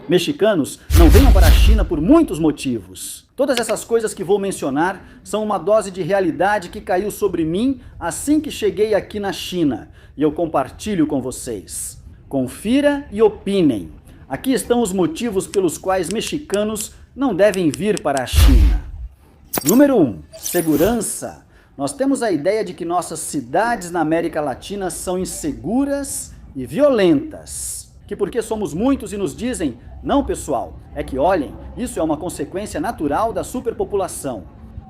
Mexicanos, não venham para a China por muitos motivos. Todas essas coisas que vou mencionar são uma dose de realidade que caiu sobre mim assim que cheguei aqui na China, e eu compartilho com vocês. Confira e opinem. Aqui estão os motivos pelos quais mexicanos não devem vir para a China. Número 1. Segurança. Nós temos a ideia de que nossas cidades na América Latina são inseguras e violentas. Que porque somos muitos e nos dizem, não pessoal, é que olhem, isso é uma consequência natural da superpopulação.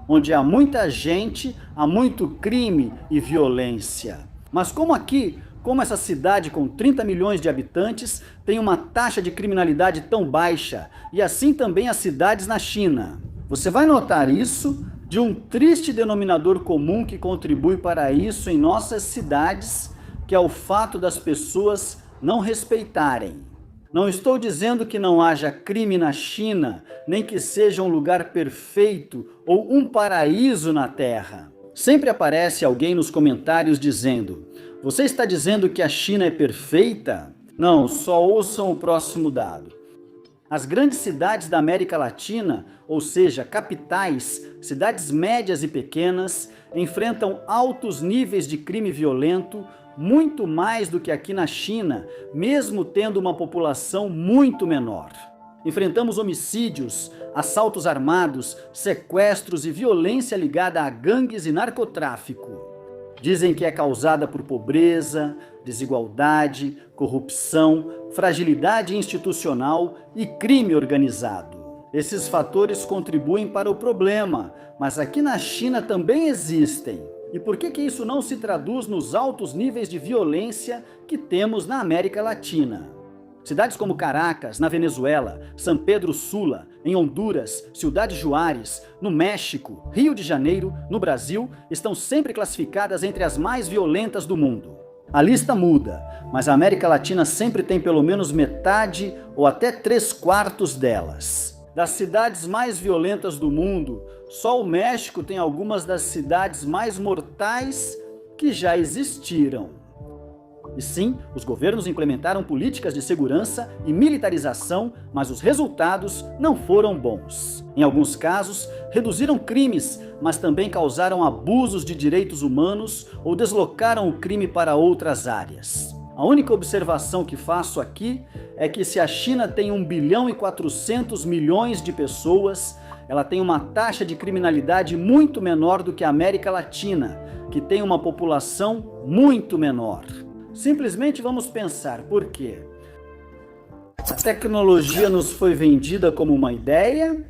Onde há muita gente, há muito crime e violência. Mas como essa cidade com 30 milhões de habitantes tem uma taxa de criminalidade tão baixa, e assim também as cidades na China? Você vai notar isso de um triste denominador comum que contribui para isso em nossas cidades, que é o fato das pessoas não respeitarem. Não estou dizendo que não haja crime na China, nem que seja um lugar perfeito ou um paraíso na Terra. Sempre aparece alguém nos comentários dizendo: você está dizendo que a China é perfeita? Não, só ouçam o próximo dado. As grandes cidades da América Latina, ou seja, capitais, cidades médias e pequenas, enfrentam altos níveis de crime violento, muito mais do que aqui na China, mesmo tendo uma população muito menor. Enfrentamos homicídios, assaltos armados, sequestros e violência ligada a gangues e narcotráfico. Dizem que é causada por pobreza, desigualdade, corrupção, fragilidade institucional e crime organizado. Esses fatores contribuem para o problema, mas aqui na China também existem. E por que isso não se traduz nos altos níveis de violência que temos na América Latina? Cidades como Caracas, na Venezuela, San Pedro Sula, em Honduras, Ciudad Juárez, no México, Rio de Janeiro, no Brasil, estão sempre classificadas entre as mais violentas do mundo. A lista muda, mas a América Latina sempre tem pelo menos metade ou até 3/4 delas. Das cidades mais violentas do mundo, só o México tem algumas das cidades mais mortais que já existiram. E sim, os governos implementaram políticas de segurança e militarização, mas os resultados não foram bons. Em alguns casos, reduziram crimes, mas também causaram abusos de direitos humanos ou deslocaram o crime para outras áreas. A única observação que faço aqui é que se a China tem 1,4 bilhão de pessoas, ela tem uma taxa de criminalidade muito menor do que a América Latina, que tem uma população muito menor. Simplesmente vamos pensar por quê? A tecnologia nos foi vendida como uma ideia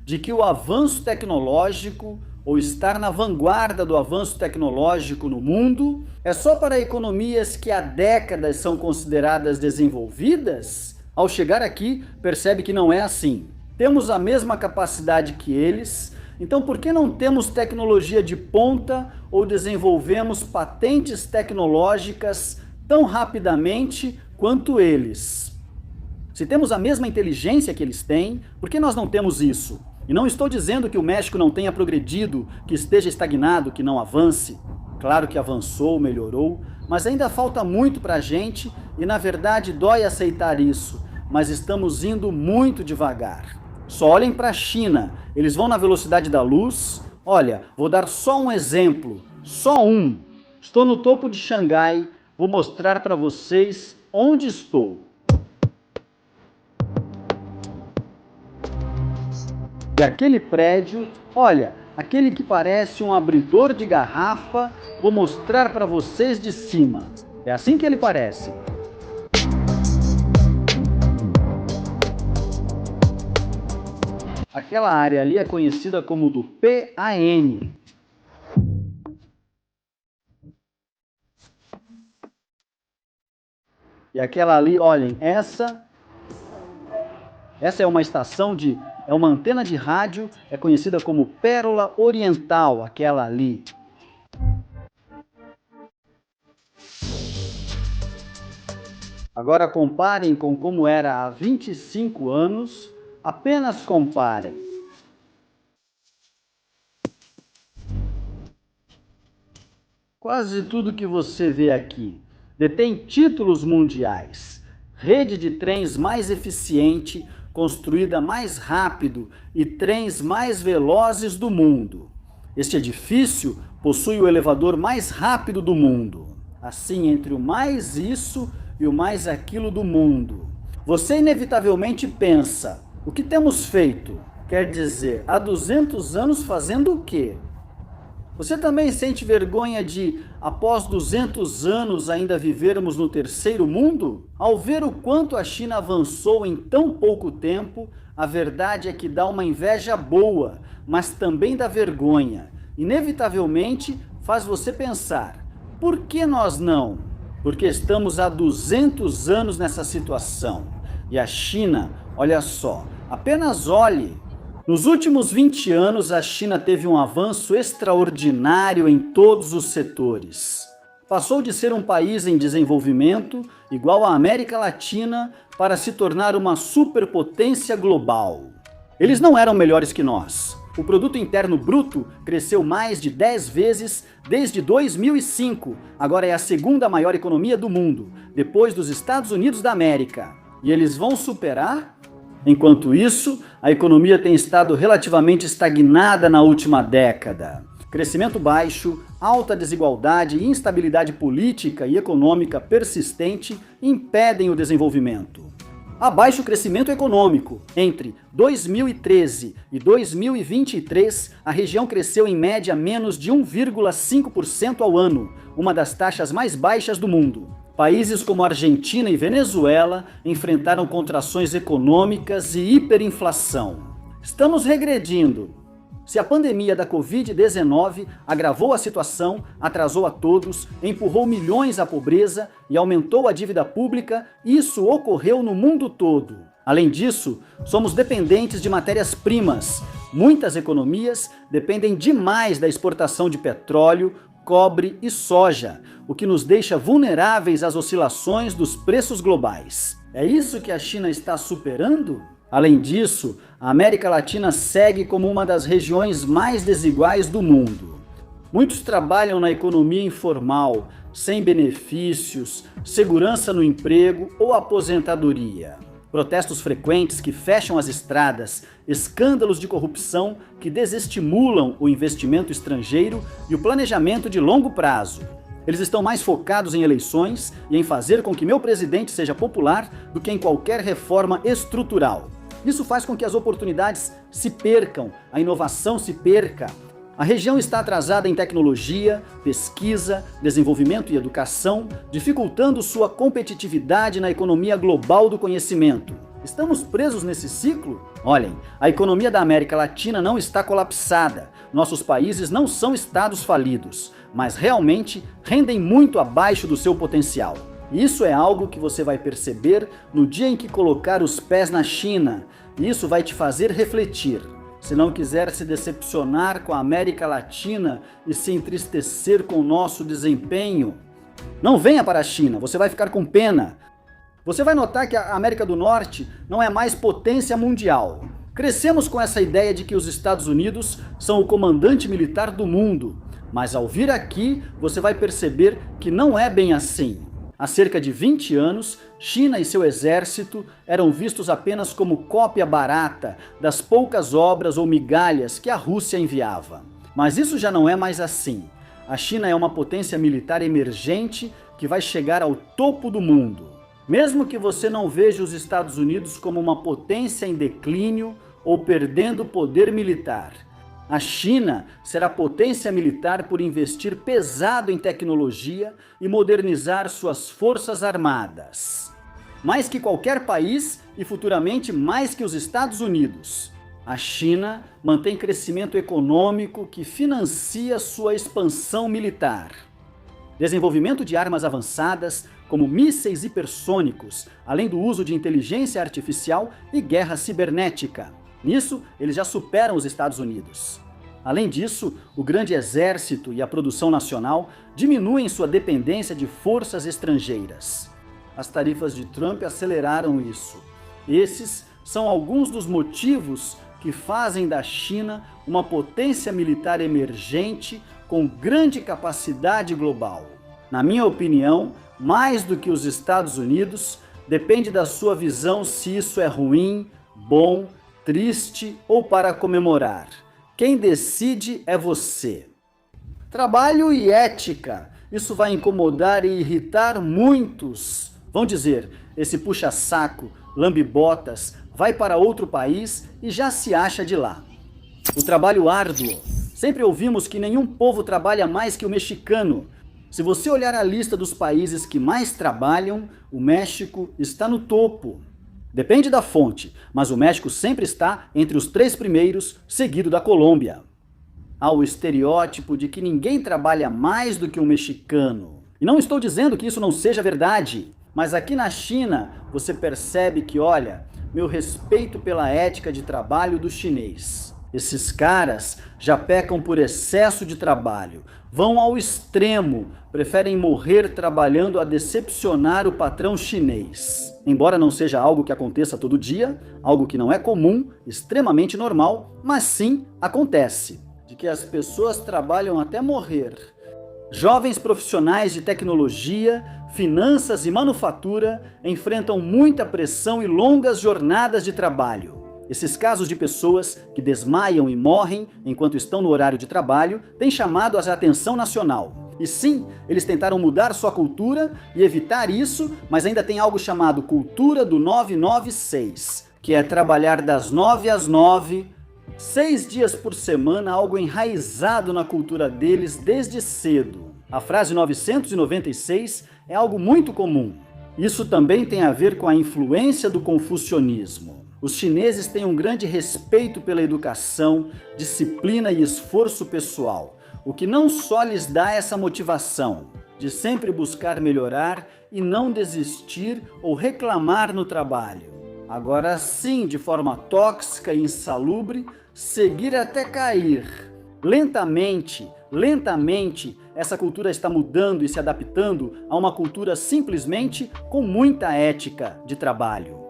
de que o avanço tecnológico, ou estar na vanguarda do avanço tecnológico no mundo, é só para economias que há décadas são consideradas desenvolvidas? Ao chegar aqui, percebe que não é assim. Temos a mesma capacidade que eles, então por que não temos tecnologia de ponta ou desenvolvemos patentes tecnológicas tão rapidamente quanto eles? Se temos a mesma inteligência que eles têm, por que nós não temos isso? E não estou dizendo que o México não tenha progredido, que esteja estagnado, que não avance. Claro que avançou, melhorou, mas ainda falta muito para a gente e na verdade dói aceitar isso, mas estamos indo muito devagar. Só olhem para a China, eles vão na velocidade da luz. Olha, vou dar só um exemplo, só um. Estou no topo de Xangai, vou mostrar para vocês onde estou. E aquele prédio, olha, aquele que parece um abridor de garrafa, vou mostrar para vocês de cima. É assim que ele parece. Aquela área ali é conhecida como do PAN. E aquela ali, olhem, essa é uma é uma antena de rádio, é conhecida como Pérola Oriental, aquela ali. Agora comparem com como era há 25 anos, apenas comparem. Quase tudo que você vê aqui detém títulos mundiais. rede de trens mais eficiente, construída mais rápido e trens mais velozes do mundo. Este edifício possui o elevador mais rápido do mundo. Assim, entre o mais isso e o mais aquilo do mundo. Você inevitavelmente pensa, o que temos feito? Quer dizer, há 200 anos fazendo o quê? Você também sente vergonha de, após 200 anos, ainda vivermos no terceiro mundo? Ao ver o quanto a China avançou em tão pouco tempo, a verdade é que dá uma inveja boa, mas também dá vergonha. Inevitavelmente faz você pensar, por que nós não? Porque estamos há 200 anos nessa situação. E a China, olha só, apenas olhe. Nos últimos 20 anos, a China teve um avanço extraordinário em todos os setores. Passou de ser um país em desenvolvimento, igual à América Latina, para se tornar uma superpotência global. Eles não eram melhores que nós. O produto interno bruto cresceu mais de 10 vezes desde 2005. Agora é a segunda maior economia do mundo, depois dos Estados Unidos da América. E eles vão superar? Enquanto isso, a economia tem estado relativamente estagnada na última década. Crescimento baixo, alta desigualdade e instabilidade política e econômica persistente impedem o desenvolvimento. Há baixo crescimento econômico. Entre 2013 e 2023, a região cresceu em média menos de 1,5% ao ano, uma das taxas mais baixas do mundo. Países como Argentina e Venezuela enfrentaram contrações econômicas e hiperinflação. Estamos regredindo. Se a pandemia da Covid-19 agravou a situação, atrasou a todos, empurrou milhões à pobreza e aumentou a dívida pública, isso ocorreu no mundo todo. Além disso, somos dependentes de matérias-primas. Muitas economias dependem demais da exportação de petróleo, cobre e soja, o que nos deixa vulneráveis às oscilações dos preços globais. É isso que a China está superando? Além disso, a América Latina segue como uma das regiões mais desiguais do mundo. Muitos trabalham na economia informal, sem benefícios, segurança no emprego ou aposentadoria. Protestos frequentes que fecham as estradas, escândalos de corrupção que desestimulam o investimento estrangeiro e o planejamento de longo prazo. Eles estão mais focados em eleições e em fazer com que meu presidente seja popular do que em qualquer reforma estrutural. Isso faz com que as oportunidades se percam, a inovação se perca. A região está atrasada em tecnologia, pesquisa, desenvolvimento e educação, dificultando sua competitividade na economia global do conhecimento. Estamos presos nesse ciclo? Olhem, a economia da América Latina não está colapsada. Nossos países não são estados falidos, mas realmente rendem muito abaixo do seu potencial. Isso é algo que você vai perceber no dia em que colocar os pés na China. Isso vai te fazer refletir. Se não quiser se decepcionar com a América Latina e se entristecer com o nosso desempenho, não venha para a China, você vai ficar com pena. Você vai notar que a América do Norte não é mais potência mundial. Crescemos com essa ideia de que os Estados Unidos são o comandante militar do mundo, mas ao vir aqui você vai perceber que não é bem assim. Há cerca de 20 anos, China e seu exército eram vistos apenas como cópia barata das poucas obras ou migalhas que a Rússia enviava. Mas isso já não é mais assim. A China é uma potência militar emergente que vai chegar ao topo do mundo. Mesmo que você não veja os Estados Unidos como uma potência em declínio ou perdendo poder militar, a China será potência militar por investir pesado em tecnologia e modernizar suas forças armadas. Mais que qualquer país e futuramente mais que os Estados Unidos. A China mantém crescimento econômico que financia sua expansão militar. Desenvolvimento de armas avançadas, como mísseis hipersônicos, além do uso de inteligência artificial e guerra cibernética. Nisso, eles já superam os Estados Unidos. Além disso, o grande exército e a produção nacional diminuem sua dependência de forças estrangeiras. As tarifas de Trump aceleraram isso. Esses são alguns dos motivos que fazem da China uma potência militar emergente com grande capacidade global. Na minha opinião, mais do que os Estados Unidos, Depende da sua visão se isso é ruim, bom, triste ou para comemorar. Quem decide é você. Trabalho e ética. Isso vai incomodar e irritar muitos. Vão dizer, esse puxa-saco, lambe-botas, vai para outro país e já se acha de lá. O trabalho árduo. Sempre ouvimos que nenhum povo trabalha mais que o mexicano. Se você olhar a lista dos países que mais trabalham, o México está no topo. Depende da fonte, mas o México sempre está entre os 3 primeiros, seguido da Colômbia. Há o estereótipo de que ninguém trabalha mais do que um mexicano. E não estou dizendo que isso não seja verdade, mas aqui na China você percebe que, olha, meu respeito pela ética de trabalho do chinês. Esses caras já pecam por excesso de trabalho, vão ao extremo, preferem morrer trabalhando a decepcionar o patrão chinês. Embora não seja algo que aconteça todo dia, algo que não é comum, extremamente normal, mas sim acontece. De que as pessoas trabalham até morrer. Jovens profissionais de tecnologia, finanças e manufatura enfrentam muita pressão e longas jornadas de trabalho. Esses casos de pessoas que desmaiam e morrem enquanto estão no horário de trabalho têm chamado a atenção nacional. E sim, eles tentaram mudar sua cultura e evitar isso, mas ainda tem algo chamado cultura do 996, que é trabalhar das 9 às 9, 6 dias por semana, algo enraizado na cultura deles desde cedo. A frase 996 é algo muito comum. Isso também tem a ver com a influência do confucionismo. Os chineses têm um grande respeito pela educação, disciplina e esforço pessoal, o que não só lhes dá essa motivação de sempre buscar melhorar e não desistir ou reclamar no trabalho. Agora sim, de forma tóxica e insalubre, seguir até cair. Lentamente, essa cultura está mudando e se adaptando a uma cultura simplesmente com muita ética de trabalho.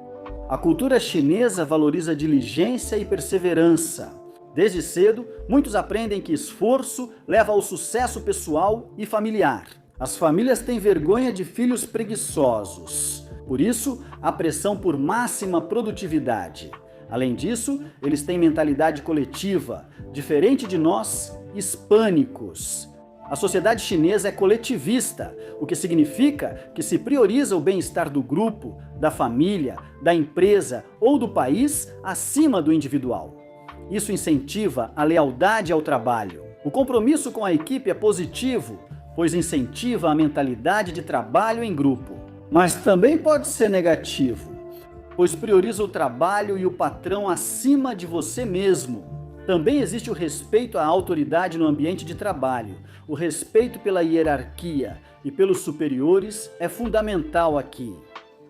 A cultura chinesa valoriza diligência e perseverança. Desde cedo, muitos aprendem que esforço leva ao sucesso pessoal e familiar. As famílias têm vergonha de filhos preguiçosos. Por isso, a pressão por máxima produtividade. Além disso, eles têm mentalidade coletiva, diferente de nós, hispânicos. A sociedade chinesa é coletivista, o que significa que se prioriza o bem-estar do grupo, da família, da empresa ou do país acima do individual. Isso incentiva a lealdade ao trabalho. O compromisso com a equipe é positivo, pois incentiva a mentalidade de trabalho em grupo. Mas também pode ser negativo, pois prioriza o trabalho e o patrão acima de você mesmo. Também existe o respeito à autoridade no ambiente de trabalho. O respeito pela hierarquia e pelos superiores é fundamental aqui.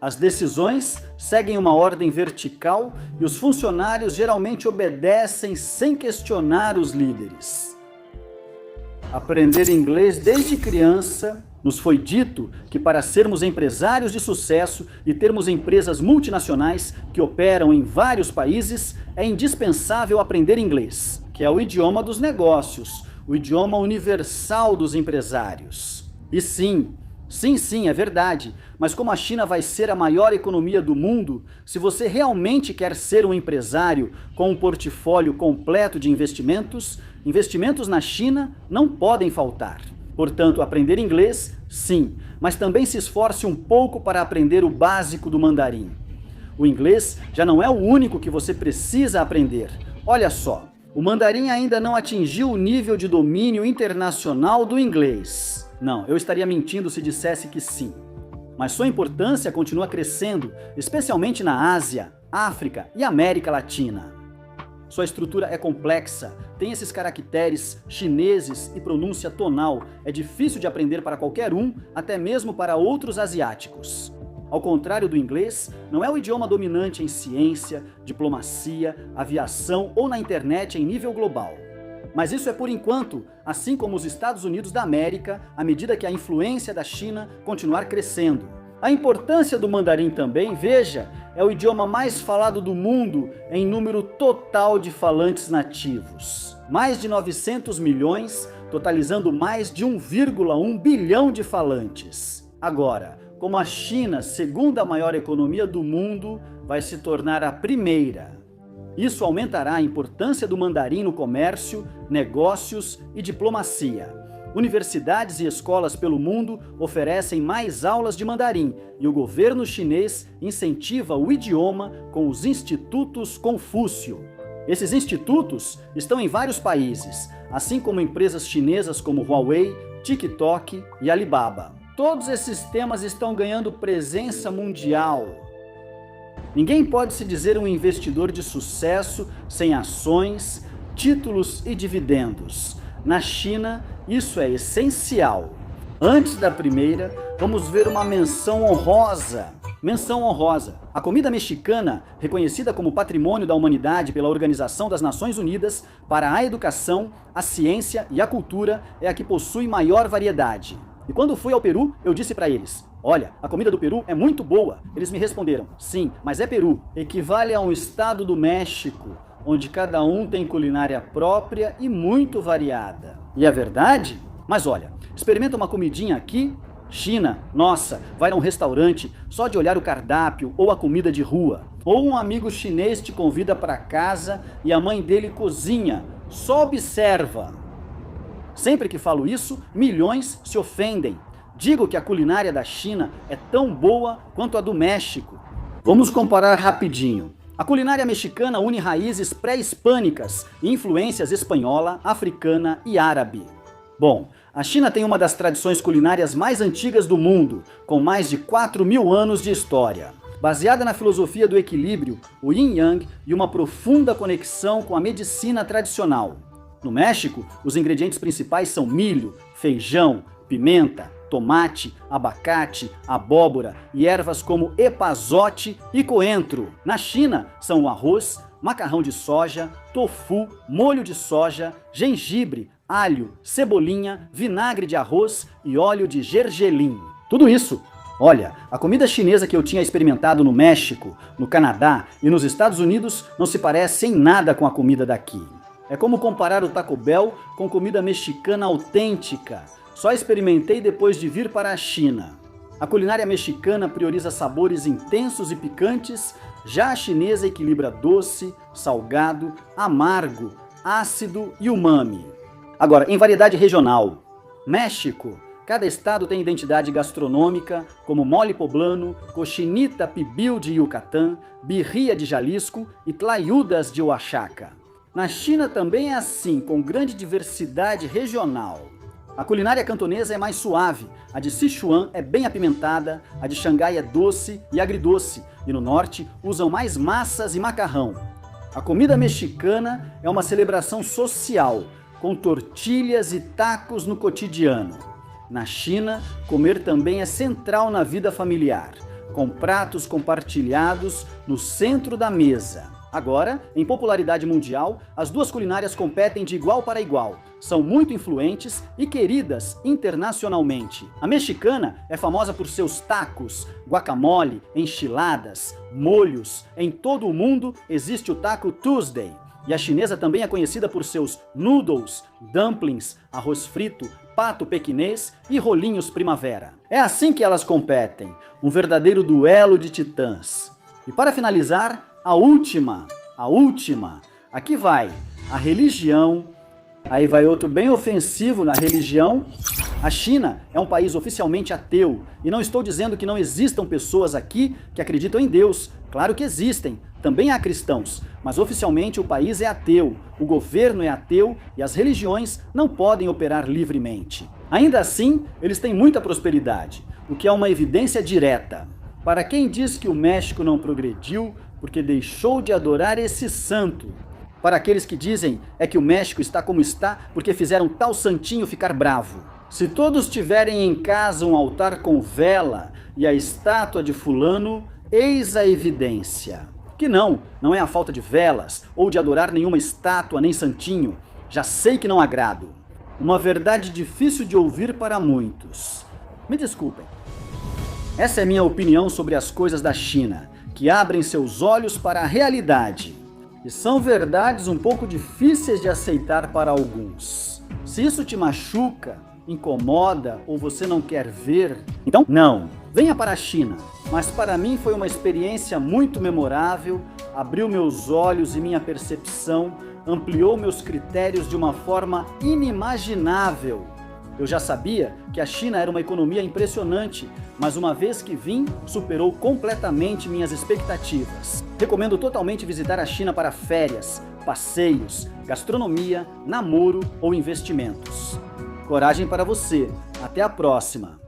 As decisões seguem uma ordem vertical e os funcionários geralmente obedecem sem questionar os líderes. Aprender inglês desde criança. Nos foi dito que para sermos empresários de sucesso e termos empresas multinacionais que operam em vários países, é indispensável aprender inglês, que é o idioma dos negócios, o idioma universal dos empresários. E sim, é verdade, mas como a China vai ser a maior economia do mundo, se você realmente quer ser um empresário com um portfólio completo de investimentos, investimentos na China não podem faltar. Portanto, aprender inglês, sim, mas também se esforce um pouco para aprender o básico do mandarim. O inglês já não é o único que você precisa aprender. Olha só, o mandarim ainda não atingiu o nível de domínio internacional do inglês. Não, eu estaria mentindo se dissesse que sim. Mas sua importância continua crescendo, especialmente na Ásia, África e América Latina. Sua estrutura é complexa, tem esses caracteres chineses e pronúncia tonal. É difícil de aprender para qualquer um, até mesmo para outros asiáticos. Ao contrário do inglês, não é o idioma dominante em ciência, diplomacia, aviação ou na internet em nível global. Mas isso é por enquanto, assim como os Estados Unidos da América, à medida que a influência da China continuar crescendo. A importância do mandarim também, veja, é o idioma mais falado do mundo em número total de falantes nativos. Mais de 900 milhões, totalizando mais de 1,1 bilhão de falantes. Agora, como a China, segunda maior economia do mundo, vai se tornar a primeira. Isso aumentará a importância do mandarim no comércio, negócios e diplomacia. Universidades e escolas pelo mundo oferecem mais aulas de mandarim e o governo chinês incentiva o idioma com os Institutos Confúcio. Esses institutos estão em vários países, assim como empresas chinesas como Huawei, TikTok e Alibaba. Todos esses temas estão ganhando presença mundial. Ninguém pode se dizer um investidor de sucesso sem ações, títulos e dividendos. Na China, isso é essencial. Antes da primeira, vamos ver uma menção honrosa. Menção honrosa. A comida mexicana, reconhecida como Patrimônio da Humanidade pela Organização das Nações Unidas para a Educação, a Ciência e a Cultura, é a que possui maior variedade. E quando fui ao Peru, eu disse para eles: olha, a comida do Peru é muito boa. Eles me responderam: sim, mas é Peru. Equivale a um estado do México, onde cada um tem culinária própria e muito variada. E é verdade? Mas olha, experimenta uma comidinha aqui. China, nossa, vai a um restaurante, só de olhar o cardápio ou a comida de rua. Ou um amigo chinês te convida para casa e a mãe dele cozinha, só observa. Sempre que falo isso, milhões se ofendem. Digo que a culinária da China é tão boa quanto a do México. Vamos comparar rapidinho. A culinária mexicana une raízes pré-hispânicas e influências espanhola, africana e árabe. Bom, a China tem uma das tradições culinárias mais antigas do mundo, com mais de 4.000 anos de história. Baseada na filosofia do equilíbrio, o Yin-Yang e uma profunda conexão com a medicina tradicional. No México, os ingredientes principais são milho, feijão, pimenta, tomate, abacate, abóbora e ervas como epazote e coentro. Na China, são o arroz, macarrão de soja, tofu, molho de soja, gengibre, alho, cebolinha, vinagre de arroz e óleo de gergelim. Tudo isso. Olha, a comida chinesa que eu tinha experimentado no México, no Canadá e nos Estados Unidos não se parece em nada com a comida daqui. É como comparar o Taco Bell com comida mexicana autêntica. Só experimentei depois de vir para a China. A culinária mexicana prioriza sabores intensos e picantes, já a chinesa equilibra doce, salgado, amargo, ácido e umami. Agora, em variedade regional. México. Cada estado tem identidade gastronômica, como mole poblano, cochinita pibil de Yucatán, birria de Jalisco e tlayudas de Oaxaca. Na China também é assim, com grande diversidade regional. A culinária cantonesa é mais suave, a de Sichuan é bem apimentada, a de Xangai é doce e agridoce, e no norte usam mais massas e macarrão. A comida mexicana é uma celebração social, com tortilhas e tacos no cotidiano. Na China, comer também é central na vida familiar, com pratos compartilhados no centro da mesa. Agora, em popularidade mundial, as duas culinárias competem de igual para igual. São muito influentes e queridas internacionalmente. A mexicana é famosa por seus tacos, guacamole, enchiladas, molhos. Em todo o mundo existe o Taco Tuesday. E a chinesa também é conhecida por seus noodles, dumplings, arroz frito, pato pequinês e rolinhos primavera. É assim que elas competem, um verdadeiro duelo de titãs. E para finalizar, a última. Aqui vai a religião. Aí vai outro bem ofensivo na religião. A China é um país oficialmente ateu. E não estou dizendo que não existam pessoas aqui que acreditam em Deus. Claro que existem. Também há cristãos. Mas oficialmente o país é ateu. O governo é ateu e as religiões não podem operar livremente. Ainda assim, eles têm muita prosperidade, o que é uma evidência direta. Para quem diz que o México não progrediu porque deixou de adorar esse santo. Para aqueles que dizem é que o México está como está porque fizeram tal santinho ficar bravo. Se todos tiverem em casa um altar com vela e a estátua de fulano, eis a evidência. Que não é a falta de velas ou de adorar nenhuma estátua nem santinho. Já sei que não agrado. Uma verdade difícil de ouvir para muitos. Me desculpem. Essa é minha opinião sobre as coisas da China, que abrem seus olhos para a realidade. E são verdades um pouco difíceis de aceitar para alguns. Se isso te machuca, incomoda ou você não quer ver, então não. Venha para a China. Mas para mim foi uma experiência muito memorável, abriu meus olhos e minha percepção, ampliou meus critérios de uma forma inimaginável. Eu já sabia que a China era uma economia impressionante, mas uma vez que vim, superou completamente minhas expectativas. Recomendo totalmente visitar a China para férias, passeios, gastronomia, namoro ou investimentos. Coragem para você. Até a próxima!